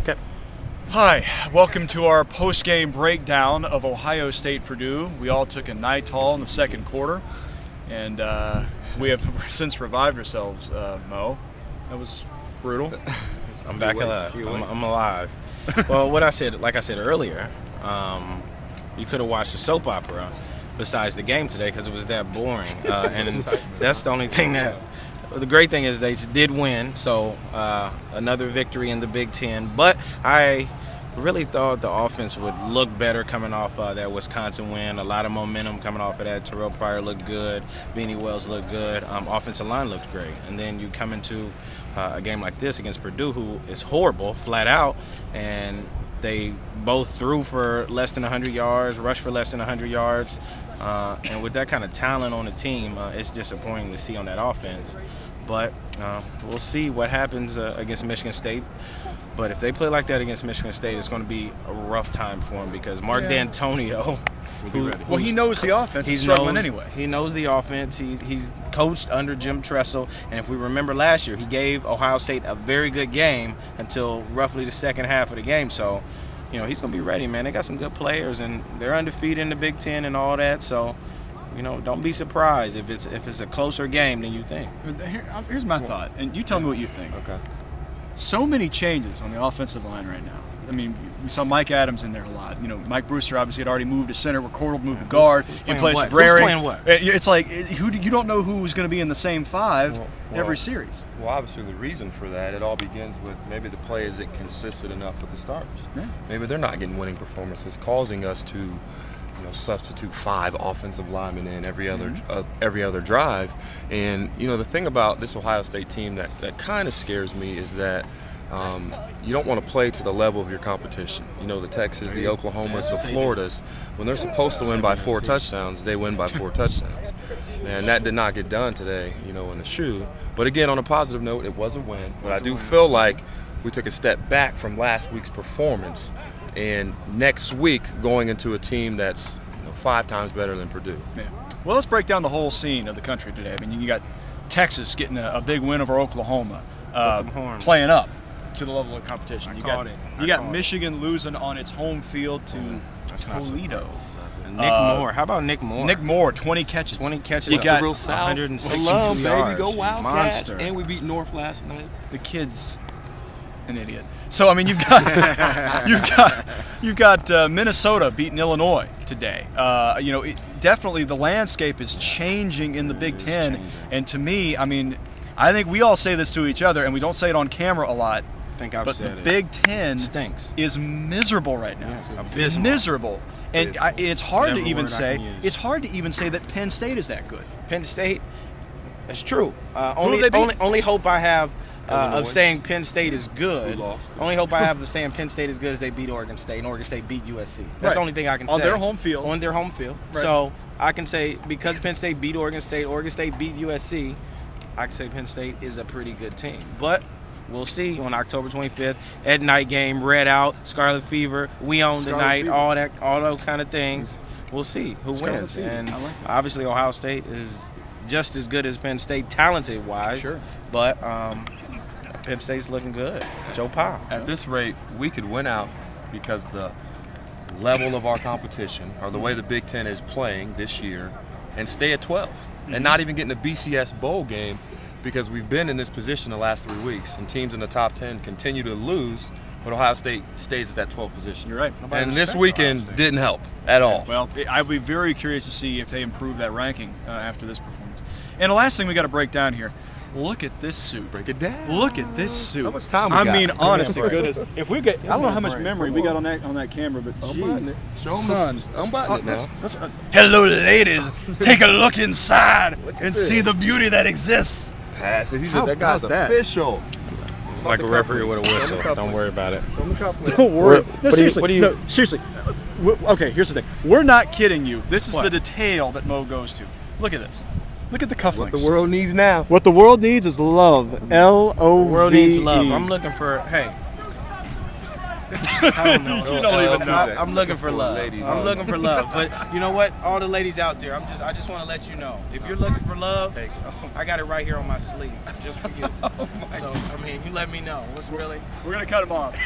Okay. Hi, welcome to our post-game breakdown of Ohio State Purdue. We all took a Nital in the second quarter, and we have since revived ourselves, Mo. That was brutal. I'm back alive. I'm alive. Well, like I said earlier, you could have watched a soap opera besides the game today because it was that boring. And that's the only thing the great thing is they did win, so another victory in the Big Ten. But I really thought the offense would look better coming off that Wisconsin win. A lot of momentum coming off of that. Terrell Pryor looked good. Beanie Wells looked good. Offensive line looked great. And then you come into a game like this against Purdue, who is horrible, flat out, and they both threw for less than 100 yards, rushed for less than 100 yards. And with that kind of talent on the team, it's disappointing to see on that offense. But we'll see what happens against Michigan State. But if they play like that against Michigan State, it's going to be a rough time for him because Mark D'Antonio, he knows the offense. He's struggling anyway. He knows the offense. He's coached under Jim Tressel. And if we remember last year, he gave Ohio State a very good game until roughly the second half of the game. So, he's going to be ready, man. They got some good players, and they're undefeated in the Big Ten and all that. So, don't be surprised if it's a closer game than you think. Here's my thought, and you tell me what you think. Okay. So many changes on the offensive line right now. I mean, we saw Mike Adams in there a lot. Mike Brewster obviously had already moved to center, Cordell moved to guard in place of Rary. Who's playing what? It's like you don't know who's going to be in the same five every series. Well, obviously the reason for that, it all begins with maybe the play isn't consistent enough with the starters. Yeah. Maybe they're not getting winning performances, causing us to substitute 5 offensive linemen in every other drive. And the thing about this Ohio State team that kind of scares me is that you don't want to play to the level of your competition. The Texas, the Oklahomas, the Floridas, when they're supposed to win by 4 touchdowns, they win by 4 touchdowns. And that did not get done today, in the shoe. But again, on a positive note, it was a win. But I do feel like we took a step back from last week's performance. And next week, going into a team that's 5 times better than Purdue. Yeah. Well, let's break down the whole scene of the country today. I mean, you got Texas getting a big win over Oklahoma, playing up to the level of competition. You got Michigan losing on its home field to Toledo. Nick Moore. How about Nick Moore? Nick Moore, 20 catches. 20 catches. You got real South. 162 yards. yards. Baby, go Wildcats. Monster. And we beat North last night. The kid's an idiot. So I mean, you've got Minnesota beating Illinois today. Definitely the landscape is changing in the Big Ten. And to me, I mean, I think we all say this to each other, and we don't say it on camera a lot. But the Big Ten stinks. Is miserable right now. Yeah, miserable. And it's hard to even say that Penn State is that good. Penn State, that's true. Only hope I have of saying Penn State is good. Only hope I have of saying Penn State is good is they beat Oregon State, and Oregon State beat USC. That's the only thing I can say. On their home field. On their home field. Right. So I can say because Penn State beat Oregon State beat USC, I can say Penn State is a pretty good team. But we'll see on October 25th. At night game, red out, Scarlet Fever, we own the night, all those kind of things. We'll see who wins. And obviously Ohio State is just as good as Penn State, talented-wise. Sure. But Penn State's looking good. Joe Pa. At this rate, we could win out because the level of our competition, or the way the Big Ten is playing this year, and stay at 12, and not even get in a BCS bowl game, because we've been in this position the last 3 weeks, and teams in the top 10 continue to lose, but Ohio State stays at that 12th position. You're right. And this weekend didn't help at all. Well, I'd be very curious to see if they improve that ranking after this performance. And the last thing we got to break down here, look at this suit. Break it down. Look at this suit. How much time we got? I mean, honest to goodness. If we get, I don't know how much memory we got on that camera, but geez, son, I'm buttoning it now. Hello, ladies. Take a look inside and see the beauty that exists. Pass it. He said that guy's official. Like a referee with a whistle. Don't worry about it. Don't worry. No, seriously. No, seriously. Okay, here's the thing. We're not kidding you. This is the detail that Mo goes to. Look at this. Look at the cufflinks. What the world needs now. What the world needs is love. L-O-V-E. The world needs love. I'm looking for, hey. I don't know. You don't even know. I'm looking for love. I'm looking for love. But you know what? All the ladies out there, I just want to let you know. If you're looking for love, I got it right here on my sleeve just for you. So, I mean, you let me know. We're going to cut them off.